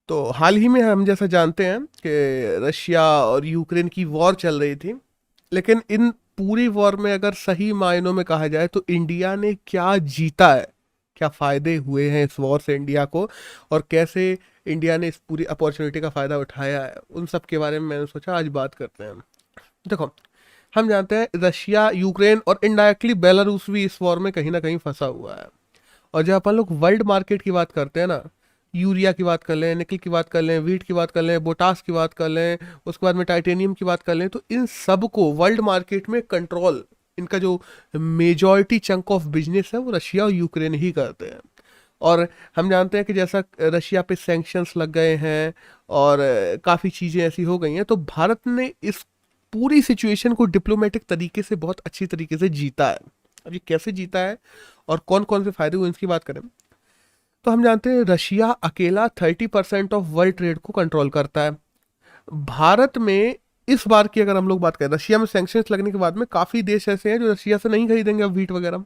तो हाल ही में हम जैसा जानते हैं कि रशिया और यूक्रेन की वॉर चल रही थी। लेकिन इन पूरी वॉर में अगर सही मायनों में कहा जाए तो इंडिया ने क्या जीता है, क्या फायदे हुए हैं इस वॉर से इंडिया को, और कैसे इंडिया ने इस पूरी अपॉर्चुनिटी का फायदा उठाया है, उन सब के बारे में मैंने सोचा आज बात करते हैं। देखो, हम जानते हैं रशिया, यूक्रेन और इनडायरेक्टली बेलारूस भी इस वॉर में कहीं ना कहीं फंसा हुआ है। और जब अपन लोग वर्ल्ड मार्केट की बात करते हैं ना, यूरिया की बात कर लें, निकल की बात कर लें, वीट की बात कर लें, पोटास की बात कर लें, उसके बाद में टाइटेनियम की बात कर लें, तो इन सब को वर्ल्ड मार्केट में कंट्रोल, इनका जो मेजॉरिटी चंक ऑफ बिजनेस है वो रशिया और यूक्रेन ही करते हैं। और हम जानते हैं कि जैसा रशिया पे सैंक्शंस लग गए हैं और काफ़ी चीज़ें ऐसी हो गई हैं, तो भारत ने इस पूरी सिचुएशन को डिप्लोमेटिक तरीके से बहुत अच्छी तरीके से जीता है। अब ये कैसे जीता है और कौन कौन से फायदे हुए इसकी बात करें, तो हम जानते हैं रशिया अकेला 30% ऑफ वर्ल्ड ट्रेड को कंट्रोल करता है। भारत में इस बार की अगर हम लोग बात करें, रशिया में सैंक्शंस लगने के बाद में काफ़ी देश ऐसे हैं जो रशिया से नहीं खरीदेंगे अब वीट वगैरह।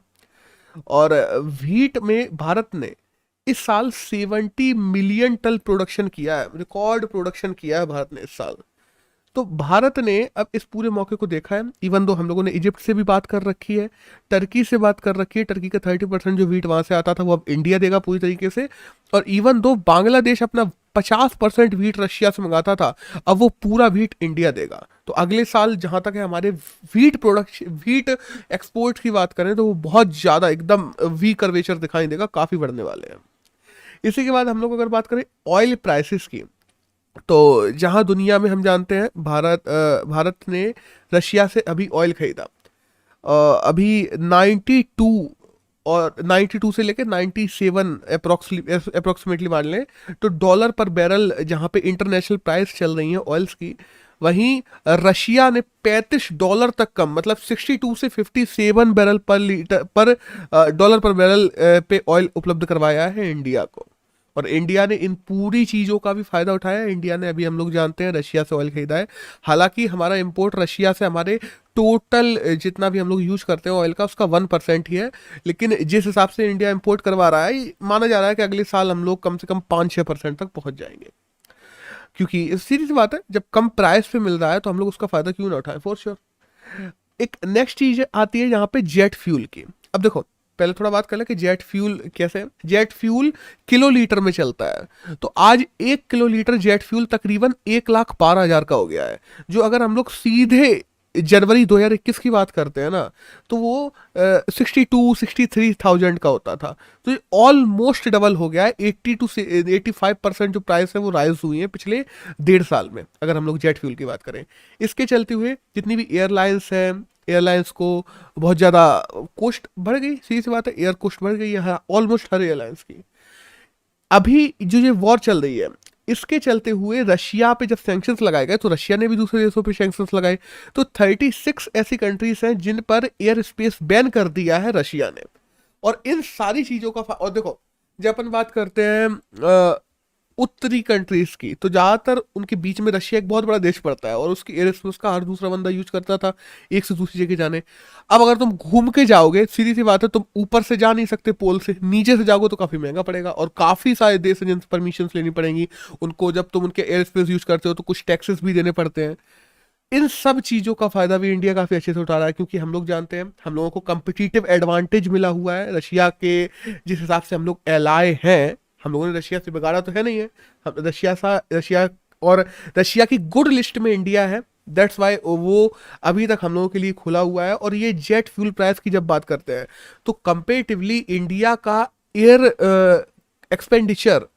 और वीट में भारत ने इस साल 70 मिलियन टन प्रोडक्शन किया है, रिकॉर्ड प्रोडक्शन किया है भारत ने इस साल। तो भारत ने अब इस पूरे मौके को देखा है। इवन दो हम लोगों ने इजिप्ट से भी बात कर रखी है, टर्की से बात कर रखी है, टर्की का 30% जो वीट वहां से आता था वो अब इंडिया देगा पूरी तरीके से। और इवन दो बांग्लादेश अपना 50% वीट रशिया से मंगाता था, अब वो पूरा वीट इंडिया देगा। तो अगले साल जहां तक है हमारे वीट प्रोडक्शन, वीट एक्सपोर्ट की बात करें तो वो बहुत ज्यादा एकदम वी कर्वेचर दिखाई देगा, काफी बढ़ने वाले हैं। इसी के बाद हम लोग अगर बात करें ऑयल प्राइसेस की, तो जहां दुनिया में हम जानते हैं भारत ने रशिया से अभी ऑयल खरीदा। अभी 92 और 92 से लेकर 97 अप्रोक्सीमेटली मान लें, तो डॉलर पर बैरल जहां पे इंटरनेशनल प्राइस चल रही है ऑयल्स की, वहीं रशिया ने $35 तक कम, मतलब 62 से 57 बैरल पर लीटर पर डॉलर पर बैरल पे ऑयल उपलब्ध करवाया है इंडिया को। और इंडिया ने इन पूरी चीज़ों का भी फायदा उठाया है। इंडिया ने अभी हम लोग जानते हैं रशिया से ऑयल खरीदा है। हालांकि हमारा इंपोर्ट रशिया से हमारे टोटल जितना भी हम लोग यूज करते हैं ऑयल का, उसका 1% ही है। लेकिन जिस हिसाब से इंडिया इंपोर्ट करवा रहा है, माना जा रहा है कि अगले साल हम लोग कम से कम 5-6% तक पहुंच जाएंगे। क्योंकि सीधी सी बात है, जब कम प्राइस पे मिल रहा है तो हम लोग उसका फायदा क्यों ना उठाएं, फॉर श्योर। एक नेक्स्ट चीज आती है यहाँ पे जेट फ्यूल की। अब देखो, पहले थोड़ा बात कर ले कि जेट फ्यूल कैसे है। जेट फ्यूल किलो लीटर में चलता है, तो आज 1 किलो लीटर जेट फ्यूल तकरीबन 1,12,000 का हो गया है। जो अगर हम लोग सीधे जनवरी 2021 की बात करते हैं ना, तो वो 62-63 थाउजेंड का होता था। तो ये ऑलमोस्ट डबल हो गया है। 80 से 85% जो प्राइस है वो राइज हुई है पिछले 1.5 साल में, अगर हम लोग जेट फ्यूल की बात करें। इसके चलते हुए जितनी भी एयरलाइंस हैं, एयरलाइंस को बहुत ज़्यादा कॉस्ट बढ़ गई। सीधी सी बात है, एयर कॉस्ट बढ़ गई है ऑलमोस्ट हर एयरलाइंस की। अभी जो ये वॉर चल रही है, इसके चलते हुए रशिया पे जब सैंक्शंस लगाए गए, तो रशिया ने भी दूसरे देशों पे सैंक्शंस लगाए। तो 36 ऐसी कंट्रीज हैं जिन पर एयर स्पेस बैन कर दिया है रशिया ने। और इन सारी चीज़ों का और देखो, जब अपन बात करते हैं उत्तरी कंट्रीज की, तो ज्यादातर उनके बीच में रशिया एक बहुत बड़ा देश पड़ता है और उसकी एयर स्पेस का हर दूसरा बंदा यूज करता था एक से दूसरी जगह जाने। अब अगर तुम घूम के जाओगे, सीधी सी बात है, तुम ऊपर से जा नहीं सकते पोल से, नीचे से जाओगे तो काफी महंगा पड़ेगा और काफी सारे देश हैं जिनसे परमिशन लेनी पड़ेंगी उनको। जब तुम उनके एयर स्पेस यूज करते हो तो कुछ टैक्सेस भी देने पड़ते हैं। इन सब चीजों का फायदा भी इंडिया काफी अच्छे से उठा रहा है, क्योंकि हम लोग जानते हैं हम लोगों को कंपिटिटिव एडवांटेज मिला हुआ है रशिया के। जिस हिसाब से हम लोग एलाय हैं, हम लोगों ने रशिया से बिगाड़ा तो है नहीं है। हम रशिया और रशिया की गुड लिस्ट में इंडिया है। दैट्स वाई वो अभी तक हम लोगों के लिए खुला हुआ है। और ये जेट फ्यूल प्राइस की जब बात करते हैं, तो कंपेरेटिवली इंडिया का एयर एक्सपेंडिचर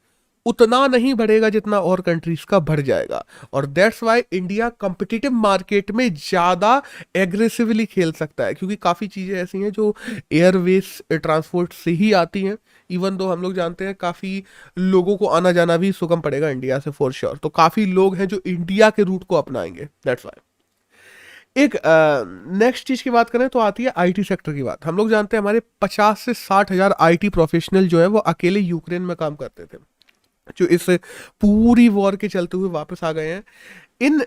उतना नहीं बढ़ेगा जितना और कंट्रीज का बढ़ जाएगा। और that's why India competitive market में ज़्यादा एग्रेसिवली खेल सकता है, क्योंकि काफ़ी चीज़ें ऐसी हैं जो एयरवेज ट्रांसपोर्ट से ही आती हैं। इवन दो हम लोग जानते हैं काफ़ी लोगों को आना जाना भी सुगम पड़ेगा इंडिया से, फॉर श्योर। तो काफ़ी लोग हैं जो इंडिया के रूट को अपनाएंगे, दैट्स वाई। एक नेक्स्ट चीज की बात करें तो आती है आईटी सेक्टर की बात। हम लोग जानते हैं हमारे 50 से 60 हजार आईटी प्रोफेशनल जो है वो अकेले यूक्रेन में काम करते थे, जो इस पूरी वॉर के चलते हुए वापस आ गए हैं। इन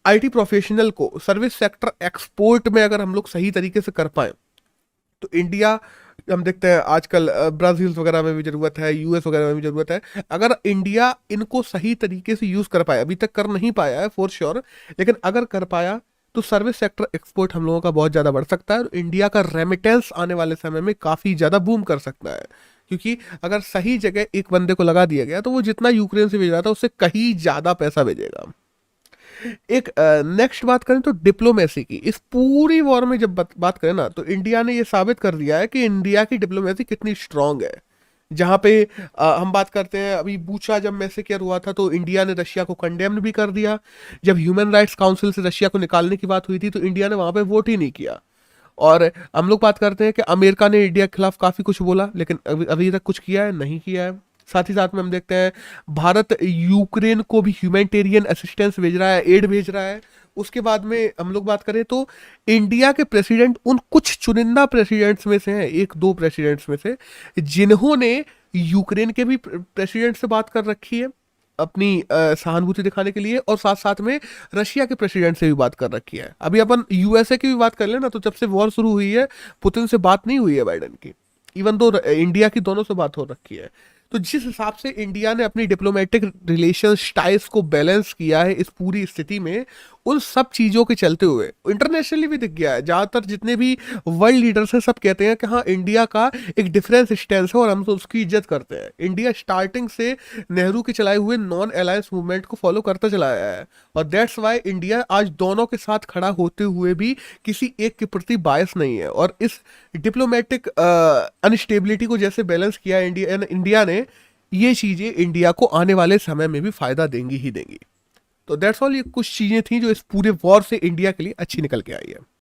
आईटी प्रोफेशनल को सर्विस सेक्टर एक्सपोर्ट में अगर हम लोग सही तरीके से कर पाए, तो इंडिया हम देखते हैं आजकल ब्राज़ील वगैरह में भी ज़रूरत है, यूएस वगैरह में भी ज़रूरत है। अगर इंडिया इनको सही तरीके से यूज़ कर पाया, अभी तक कर नहीं पाया है फॉर श्योर, लेकिन अगर कर पाया तो सर्विस सेक्टर एक्सपोर्ट हम लोगों का बहुत ज़्यादा बढ़ सकता है और इंडिया का रेमिटेंस आने वाले समय में काफ़ी ज़्यादा बूम कर सकता है। क्योंकि अगर सही जगह एक बंदे को लगा दिया गया तो वो जितना यूक्रेन से भेज रहा था उससे कहीं ज़्यादा पैसा भेजेगा। एक नेक्स्ट बात करें तो डिप्लोमेसी की, इस पूरी वॉर में जब बात करें ना, तो इंडिया ने ये साबित कर दिया है कि इंडिया की डिप्लोमेसी कितनी स्ट्रांग है। जहाँ पे हम बात करते हैं, अभी बूचा जब मैसेकर हुआ था तो इंडिया ने रशिया को कंडेम्न भी कर दिया। जब ह्यूमन राइट्स काउंसिल से रशिया को निकालने की बात हुई थी तो इंडिया ने वहाँ पे वोट ही नहीं किया। और हम लोग बात करते हैं कि अमेरिका ने इंडिया के खिलाफ काफ़ी कुछ बोला, लेकिन अभी तक कुछ किया है नहीं किया है। साथ ही साथ में हम देखते हैं भारत यूक्रेन को भी ह्यूमैनिटेरियन असिस्टेंस भेज रहा है, एड भेज रहा है। उसके बाद में हम लोग बात करें तो इंडिया के प्रेसिडेंट उन कुछ चुनिंदा प्रेसिडेंट्स में से हैं, एक दो प्रेसिडेंट्स में से, जिन्होंने यूक्रेन के भी प्रेसिडेंट से बात कर रखी है अपनी सहानुभूति दिखाने के लिए, और साथ साथ में रशिया के प्रेसिडेंट से भी बात कर रखी है। अभी अपन यूएसए की भी बात कर लेना, तो जब से वॉर शुरू हुई है पुतिन से बात नहीं हुई है बाइडेन की, इवन तो इंडिया की दोनों से बात हो रखी है। तो जिस हिसाब से इंडिया ने अपनी डिप्लोमेटिक रिलेशन टाइज को बैलेंस किया है इस पूरी स्थिति में, उन सब चीज़ों के चलते हुए इंटरनेशनली भी दिख गया है, ज़्यादातर जितने भी वर्ल्ड लीडर्स हैं सब कहते हैं कि हाँ इंडिया का एक डिफरेंस स्टैंड है और हम तो उसकी इज्जत करते हैं। इंडिया स्टार्टिंग से नेहरू के चलाए हुए नॉन अलायंस मूवमेंट को फॉलो करता चला आया है, और दैट्स वाई इंडिया आज दोनों के साथ खड़ा होते हुए भी किसी एक के प्रति बायस नहीं है। और इस डिप्लोमेटिक अनस्टेबिलिटी को जैसे बैलेंस किया इंडिया ने, ये चीज़ें इंडिया को आने वाले समय में भी फायदा देंगी ही देंगी। तो दैट्स ऑल, ये कुछ चीज़ें थी जो इस पूरे वॉर से इंडिया के लिए अच्छी निकल के आई है।